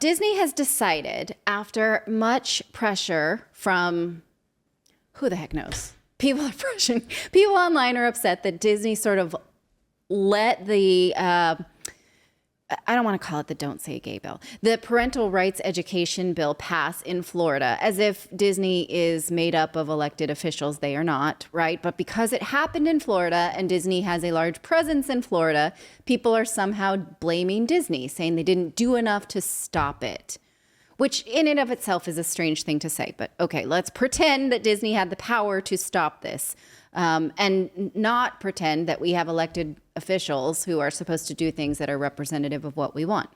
Disney has decided, after much pressure from who the heck knows, people online are upset that Disney sort of let the I don't want to call it the Don't Say Gay bill, the parental rights education bill pass in Florida, as if Disney is made up of elected officials. They are not, right? But because it happened in Florida and Disney has a large presence in Florida, people are somehow blaming Disney, saying they didn't do enough to stop it, which in and of itself is a strange thing to say. But okay, let's pretend that Disney had the power to stop this. And not pretend that we have elected officials who are supposed to do things that are representative of what we want.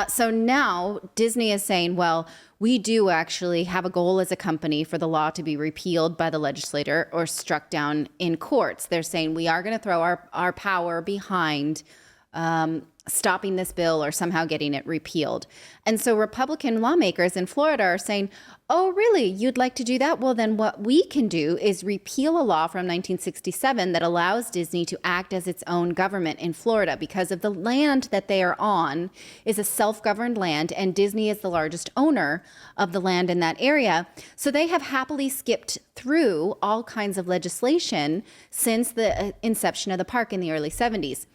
So now Disney is saying, well, we do actually have a goal as a company for the law to be repealed by the legislature or struck down in courts. They're saying we are going to throw our power behind stopping this bill or somehow getting it repealed. And so Republican lawmakers in Florida are saying, oh, really? You'd like to do that? Well, then what we can do is repeal a law from 1967 that allows Disney to act as its own government in Florida because of the land that they are on is a self-governed land, and Disney is the largest owner of the land in that area. So they have happily skipped through all kinds of legislation since the inception of the park in the early 70s.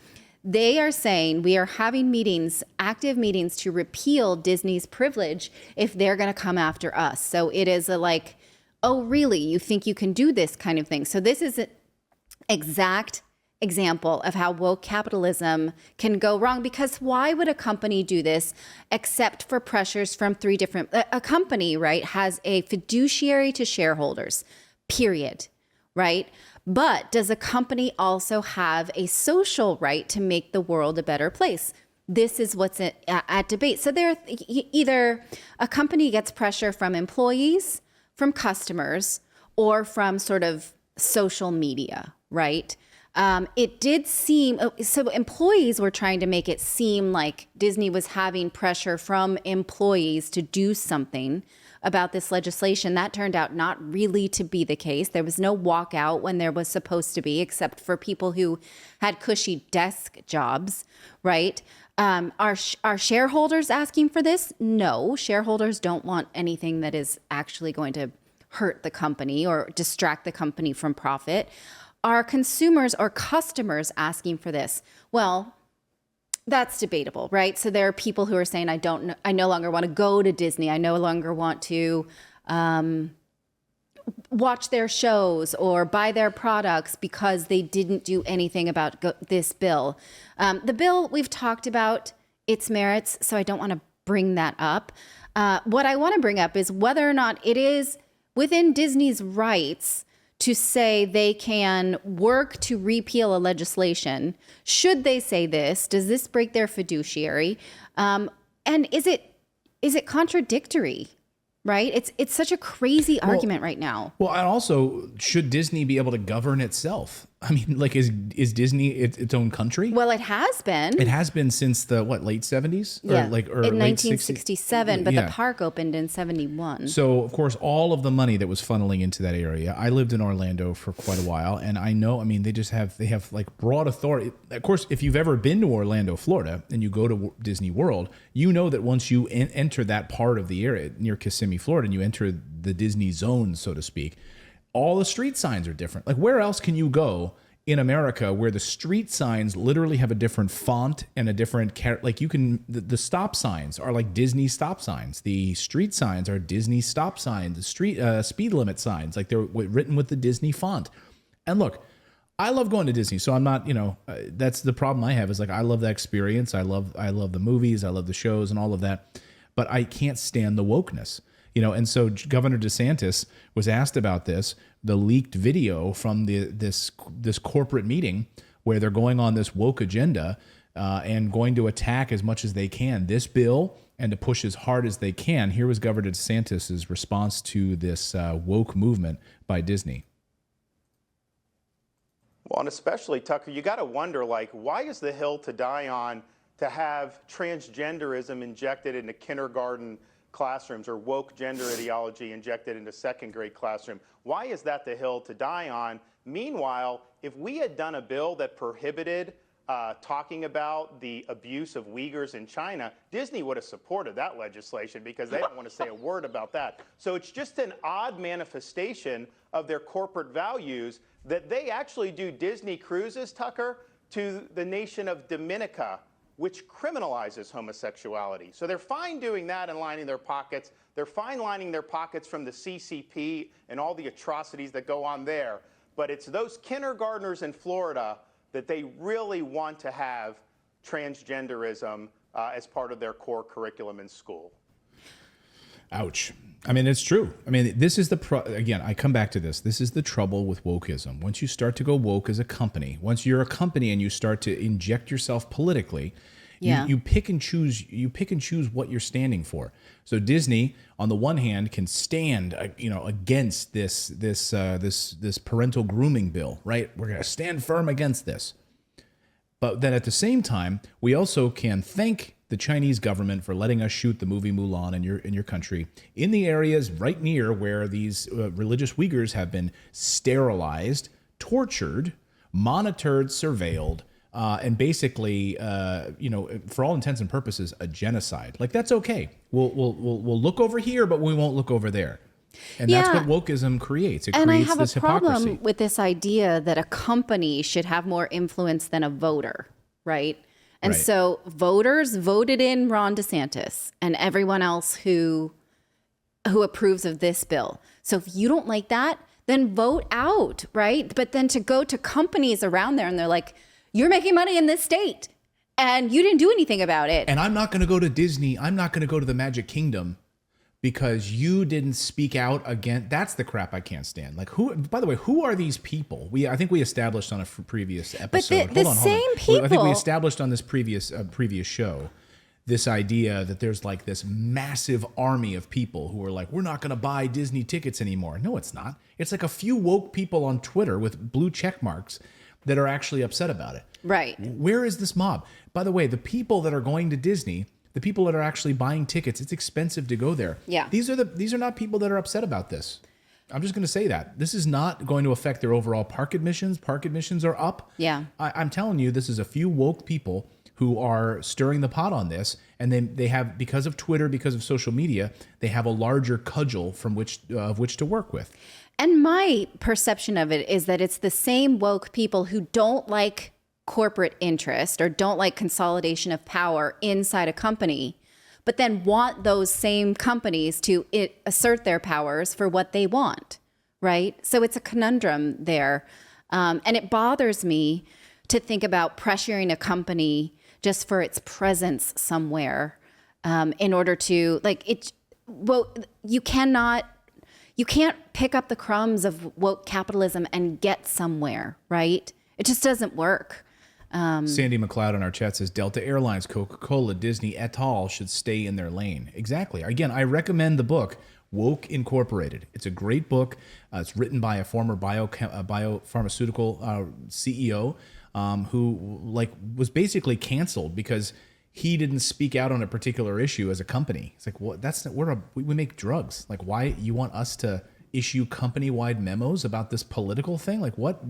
They are saying we are having meetings, active meetings, to repeal Disney's privilege if they're going to come after us. So it is a like, oh, really? You think you can do this kind of thing? So this is an exact example of how woke capitalism can go wrong. Because why would a company do this except for pressures from three different... A company, right, has a fiduciary to shareholders, period, right? But does a company also have a social right to make the world a better place? This is what's at debate. So there, either a company gets pressure from employees, from customers, or from sort of social media, right? It did seem, so employees were trying to make it seem like Disney was having pressure from employees to do something about this legislation. That turned out not really to be the case. There was no walkout when there was supposed to be, except for people who had cushy desk jobs, right? Are shareholders asking for this? No, shareholders don't want anything that is actually going to hurt the company or distract the company from profit. Are consumers or customers asking for this? Well, that's debatable, right? So there are people who are saying, I no longer want to go to Disney. I no longer want to watch their shows or buy their products because they didn't do anything about this bill. The bill, we've talked about its merits, so I don't want to bring that up. What I want to bring up is whether or not it is within Disney's rights to say they can work to repeal a legislation. Should they say this? Does this break their fiduciary? And is it contradictory? Right? It's such a crazy argument right now. Well, and also, should Disney be able to govern itself? I mean, like, is Disney its own country? Well, it has been. It has been since the, late 70s? Yeah, or in late 1967, but the park opened in 71. So, of course, all of the money that was funneling into that area, I lived in Orlando for quite a while, and I know, I mean, they have broad authority. Of course, if you've ever been to Orlando, Florida, and you go to Disney World, you know that once you enter that part of the area near Kissimmee, Florida, and you enter the Disney zone, so to speak, all the street signs are different. Like, where else can you go in America where the street signs literally have a different font and a different the stop signs are like Disney stop signs. The street signs are Disney stop signs. The street speed limit signs, like they're written with the Disney font. And look, I love going to Disney, so I'm not, that's the problem I have is like, I love that experience. I love the movies. I love the shows and all of that, but I can't stand the wokeness. And so Governor DeSantis was asked about this, the leaked video from this corporate meeting where they're going on this woke agenda and going to attack as much as they can this bill and to push as hard as they can. Here was Governor DeSantis' response to this woke movement by Disney. Well, and especially, Tucker, you got to wonder, why is the hill to die on to have transgenderism injected into kindergarten classrooms or woke gender ideology injected into second grade classroom? Why is that the hill to die on? Meanwhile, if we had done a bill that prohibited talking about the abuse of Uyghurs in China, Disney would have supported that legislation because they don't want to say a word about that. So it's just an odd manifestation of their corporate values that they actually do Disney cruises, Tucker, to the nation of Dominica, which criminalizes homosexuality. So they're fine doing that and lining their pockets. They're fine lining their pockets from the CCP and all the atrocities that go on there. But it's those kindergartners in Florida that they really want to have transgenderism as part of their core curriculum in school. Ouch. I mean, it's true. I mean, this is again, I come back to this. This is the trouble with wokeism. Once you start to go woke as a company, once you're a company and you start to inject yourself politically, you pick and choose what you're standing for. So Disney, on the one hand, can stand against this parental grooming bill, right? We're going to stand firm against this. But then at the same time, we also can thank the Chinese government for letting us shoot the movie Mulan in your country in the areas right near where these religious Uyghurs have been sterilized, tortured, monitored, surveilled, and basically, for all intents and purposes, a genocide. Like, that's okay. We'll look over here, but we won't look over there. And that's what wokeism creates. It creates I have this a problem hypocrisy with this idea that a company should have more influence than a voter, right? And so voters voted in Ron DeSantis and everyone else who approves of this bill. So if you don't like that, then vote out, right? But then to go to companies around there and they're like, you're making money in this state and you didn't do anything about it. And I'm not going to go to Disney. I'm not going to go to the Magic Kingdom because you didn't speak out again. That's the crap I can't stand. Like, by the way, who are these people? I think we established on a previous episode. But the same people. I think we established on this previous show this idea that there's like this massive army of people who are like, we're not going to buy Disney tickets anymore. No, it's not. It's like a few woke people on Twitter with blue check marks that are actually upset about it. Right. Where is this mob? By the way, the people that are going to Disney, the people that are actually buying tickets, it's expensive to go there. Yeah. These are not people that are upset about this. I'm just going to say that. This is not going to affect their overall park admissions. Park admissions are up. Yeah. I'm telling you, this is a few woke people who are stirring the pot on this. And then they have, because of Twitter, because of social media, they have a larger cudgel from which to work with. And my perception of it is that it's the same woke people who don't like corporate interest or don't like consolidation of power inside a company, but then want those same companies to assert their powers for what they want, right? So it's a conundrum there. And it bothers me to think about pressuring a company just for its presence somewhere in order to, you can't pick up the crumbs of woke capitalism and get somewhere, right? It just doesn't work. Sandy McLeod in our chat says Delta Airlines, Coca-Cola, Disney, et al. Should stay in their lane. Exactly. Again, I recommend the book Woke Incorporated. It's a great book. It's written by a former biopharmaceutical CEO who was basically canceled because he didn't speak out on a particular issue as a company. It's like, what? We make drugs. Like, why you want us to issue company-wide memos about this political thing? Like, what?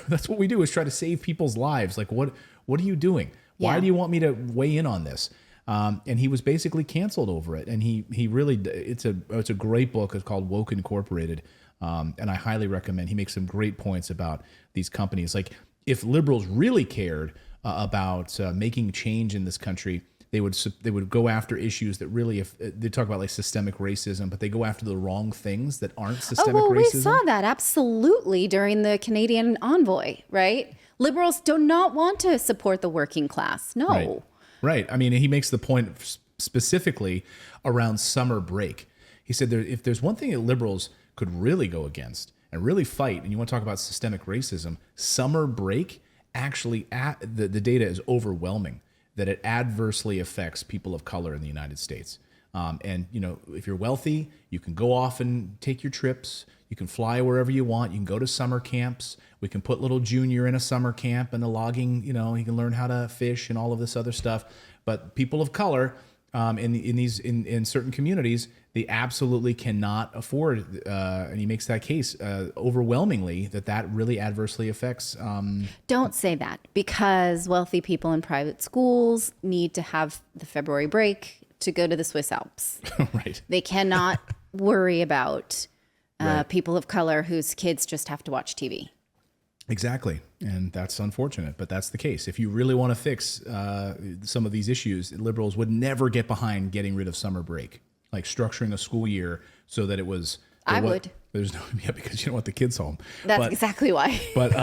That's what we do, is try to save people's lives. Like, what are you doing? Why do you want me to weigh in on this? And he was basically canceled over it. And he really, it's a great book. It's called Woke Incorporated. And I highly recommend. He makes some great points about these companies. Like, if liberals really cared about making change in this country, they would go after issues that really, if they talk about like systemic racism, but they go after the wrong things that aren't systemic racism. We saw that absolutely during the Canadian envoy, right? Liberals do not want to support the working class. No. Right. I mean, he makes the point specifically around summer break. He said if there's one thing that liberals could really go against and really fight, and you want to talk about systemic racism, summer break actually, the data is overwhelming that it adversely affects people of color in the United States. And, if you're wealthy, you can go off and take your trips. You can fly wherever you want. You can go to summer camps. We can put little Junior in a summer camp and a logging, he can learn how to fish and all of this other stuff. But people of color, in certain communities, they absolutely cannot afford, and he makes that case overwhelmingly that really adversely affects. Don't say that, because wealthy people in private schools need to have the February break to go to the Swiss Alps. Right. They cannot worry about Right. people of color whose kids just have to watch TV. Exactly. And that's unfortunate, but that's the case. If you really want to fix some of these issues, liberals would never get behind getting rid of summer break, like structuring a school year so that it was. I would. There's no, yeah, because you don't want the kids home. That's exactly why. But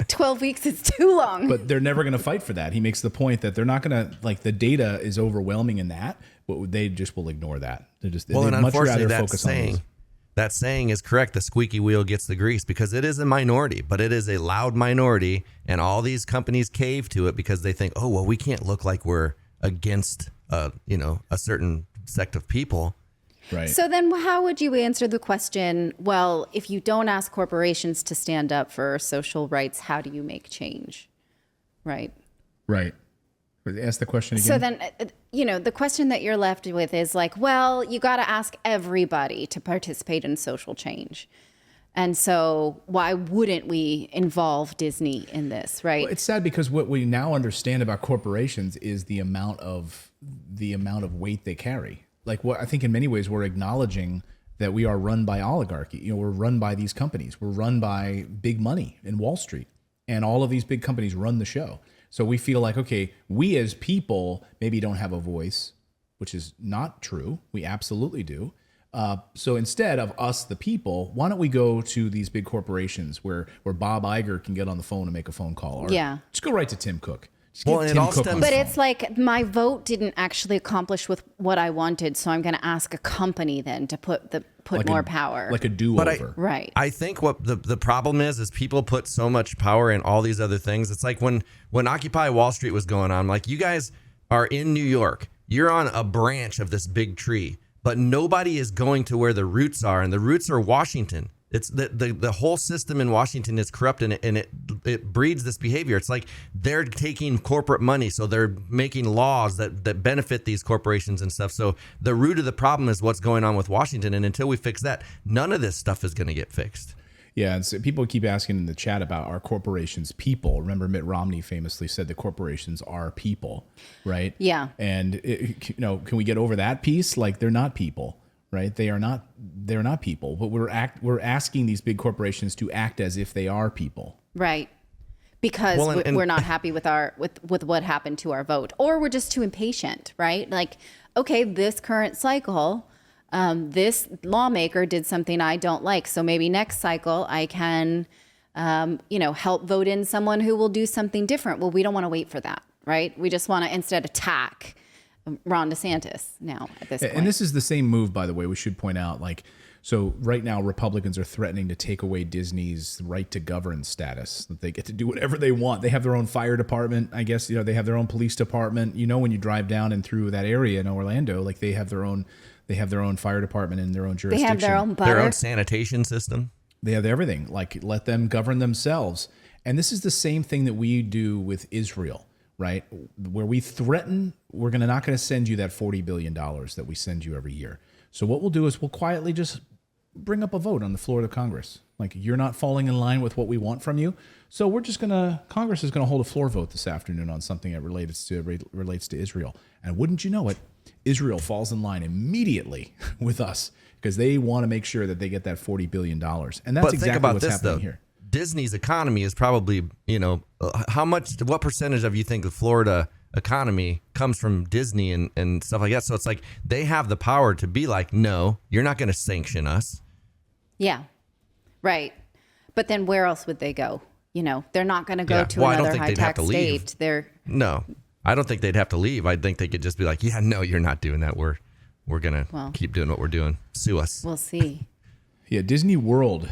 12 weeks is too long. but they're never going to fight for that. He makes the point that they're not going to, like, the data is overwhelming in that, but they just will ignore that. They're just, Well, they'd and much unfortunately, rather focus on those. that saying is correct. The squeaky wheel gets the grease, because it is a minority, but it is a loud minority. And all these companies cave to it because they think, oh, well, we can't look like we're against, a certain sect of people. Right. So then how would you answer the question, well, if you don't ask corporations to stand up for social rights, how do you make change? Right. Right. Ask the question again. So then, the question that you're left with is like, well, you got to ask everybody to participate in social change. And so why wouldn't we involve Disney in this, right? Well, it's sad because what we now understand about corporations is the amount of weight they carry. Like, what I think in many ways we're acknowledging that we are run by oligarchy. We're run by these companies. We're run by big money in Wall Street, and all of these big companies run the show. So we feel like, okay, we as people maybe don't have a voice, which is not true. We absolutely do. So instead of us, the people, why don't we go to these big corporations where Bob Iger can get on the phone and make a phone call? Or just go right to Tim Cook. Just Well, get and it Tim all Cook on stems- the But phone. it's like my vote didn't actually accomplish with what I wanted, so I'm going to ask a company then to put Like more a- power. like a do-over. Right. I think what the problem is people put so much power in all these other things. It's like when Occupy Wall Street was going on, like, you guys are in New York. You're on a branch of this big tree, but nobody is going to where the roots are, and the roots are Washington. It's the whole system in Washington is corrupt, and it breeds this behavior. It's like they're taking corporate money, so they're making laws that benefit these corporations and stuff. So the root of the problem is what's going on with Washington, and until we fix that, none of this stuff is going to get fixed. Yeah, and so people keep asking in the chat about our corporations people. Remember, Mitt Romney famously said the corporations are people, right? Yeah. And can we get over that piece? Like, they're not people, right? They're not people. But we're asking these big corporations to act as if they are people. Right. Because Well, and- we're not happy with with what happened to our vote, or we're just too impatient, right? Like, okay, this current cycle, this lawmaker did something I don't like, so maybe next cycle I can, help vote in someone who will do something different. Well, we don't want to wait for that, right? We just want to instead attack Ron DeSantis now at this point. And this is the same move, by the way, we should point out. Like, so right now, Republicans are threatening to take away Disney's right to govern status, that they get to do whatever they want. They have their own fire department, I guess. They have their own police department. When you drive down and through that area in Orlando, like, they have their own fire department in their own They jurisdiction. have their own butter. Their own sanitation system. They have everything. Like, let them govern themselves. And this is the same thing that we do with Israel, right? Where we threaten, we're not going to send you that $40 billion that we send you every year. So what we'll do is we'll quietly just bring up a vote on the floor of Congress. Like, you're not falling in line with what we want from you. So Congress is going to hold a floor vote this afternoon on something that relates to Israel. And wouldn't you know it, Israel falls in line immediately with us because they want to make sure that they get that $40 billion. And that's But exactly think about what's this, happening though. here. Disney's economy is probably, what percentage of you think the Florida economy comes from Disney and stuff like that? So it's like they have the power to be like, no, you're not going to sanction us. Yeah, right. But then where else would they go? They're not going to go to Well, I don't another think they'd have high-tax to leave. state. They're No, I don't think they'd have to leave. I think they could just be like, yeah, no, you're not doing that. We're going to keep doing what we're doing. Sue us. we'll see. Yeah, Disney World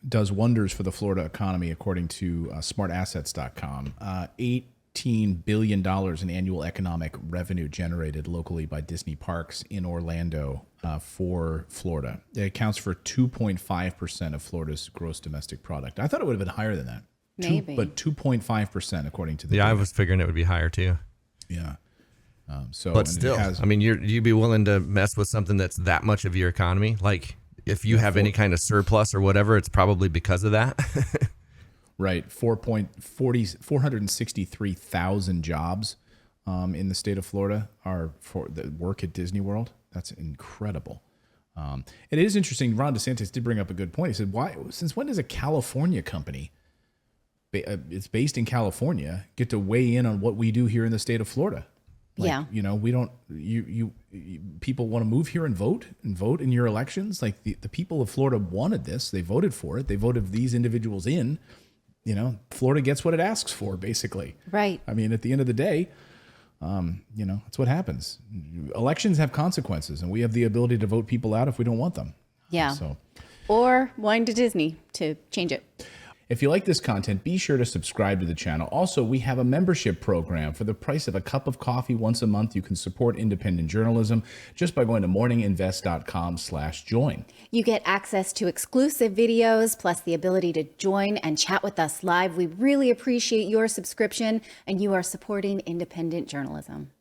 does wonders for the Florida economy, according to smartassets.com. $18 billion in annual economic revenue generated locally by Disney parks in Orlando for Florida. It accounts for 2.5% of Florida's gross domestic product. I thought it would have been higher than that. Maybe. But 2.5%, according to the Yeah, I data. was figuring it would be higher too. Yeah. So, But and it still, has- I mean, you'd be willing to mess with something that's that much of your economy? Like, if you have any kind of surplus or whatever, it's probably because of that. right, 463,000 jobs in the state of Florida are for the work at Disney World. That's incredible. It is interesting. Ron DeSantis did bring up a good point. He said, "Why? Since when does a California company, it's based in California, get to weigh in on what we do here in the state of Florida?" Like, Yeah. you know, we don't. You people want to move here and vote in your elections. Like the people of Florida wanted this. They voted for it. They voted these individuals in. You know, Florida gets what it asks for, basically. Right. I mean, at the end of the day, you know, that's what happens. Elections have consequences, and we have the ability to vote people out if we don't want them. Yeah. So, Or wine to Disney to change it. if you like this content, be sure to subscribe to the channel. Also, we have a membership program. For the price of a cup of coffee once a month, you can support independent journalism just by going to morninginvest.com/join. You get access to exclusive videos, plus the ability to join and chat with us live. We really appreciate your subscription, and you are supporting independent journalism.